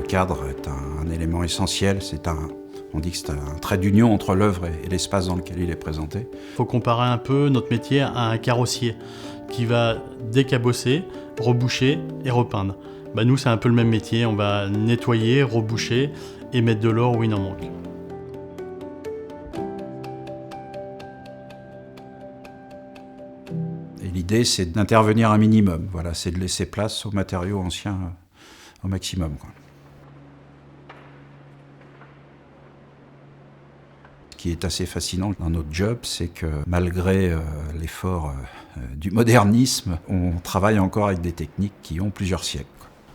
cadre est un élément essentiel. On dit que c'est un trait d'union entre l'œuvre et l'espace dans lequel il est présenté. Il faut comparer un peu notre métier à un carrossier qui va décabosser, reboucher et repeindre. Nous, c'est un peu le même métier. On va nettoyer, reboucher et mettre de l'or où il en manque. Et l'idée, c'est d'intervenir un minimum. Voilà, c'est de laisser place aux matériaux anciens au maximum, quoi. Ce qui est assez fascinant dans notre job, c'est que malgré l'effort du modernisme, on travaille encore avec des techniques qui ont plusieurs siècles.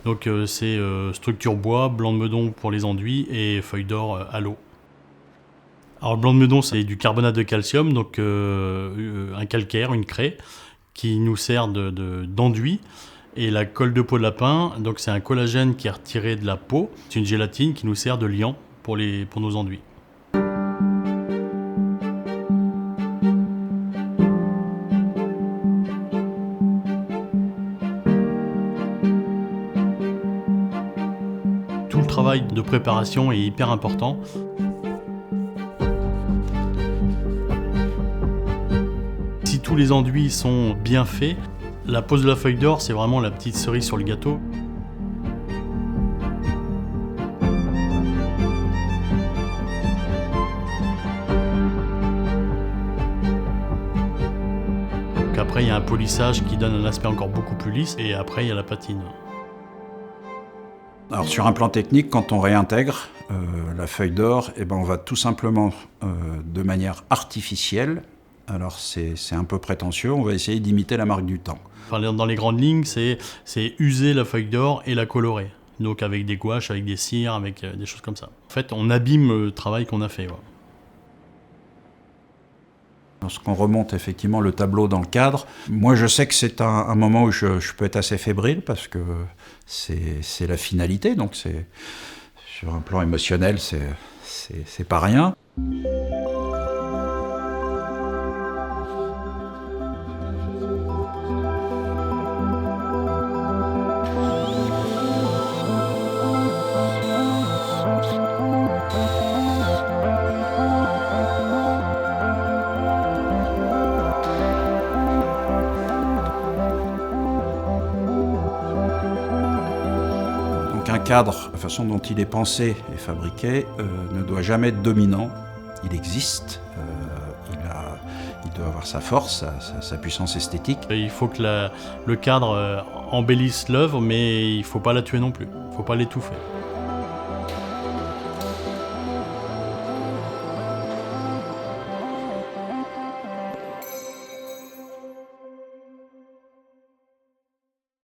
Donc c'est structure bois, blanc de meudon pour les enduits et feuille d'or à l'eau. Alors le blanc de meudon, c'est du carbonate de calcium, donc un calcaire, une craie, qui nous sert d'enduit. Et la colle de peau de lapin, donc c'est un collagène qui est retiré de la peau. C'est une gélatine qui nous sert de liant pour nos enduits. Tout le travail de préparation est hyper important. Si tous les enduits sont bien faits, la pose de la feuille d'or, c'est vraiment la petite cerise sur le gâteau. Donc après, il y a un polissage qui donne un aspect encore beaucoup plus lisse, et après, il y a la patine. Alors sur un plan technique, quand on réintègre la feuille d'or, on va tout simplement, de manière artificielle, alors c'est un peu prétentieux, on va essayer d'imiter la marque du temps. Enfin, dans les grandes lignes, c'est user la feuille d'or et la colorer. Donc avec des gouaches, avec des cires, avec des choses comme ça. En fait, on abîme le travail qu'on a fait. Ouais. Lorsqu'on remonte effectivement le tableau dans le cadre, moi je sais que c'est un moment où je peux être assez fébrile parce que c'est la finalité, donc sur un plan émotionnel, c'est pas rien. Un cadre, la façon dont il est pensé et fabriqué, ne doit jamais être dominant. Il existe, il doit avoir sa force, sa puissance esthétique. Il faut que le cadre embellisse l'œuvre, mais il ne faut pas la tuer non plus. Il ne faut pas l'étouffer.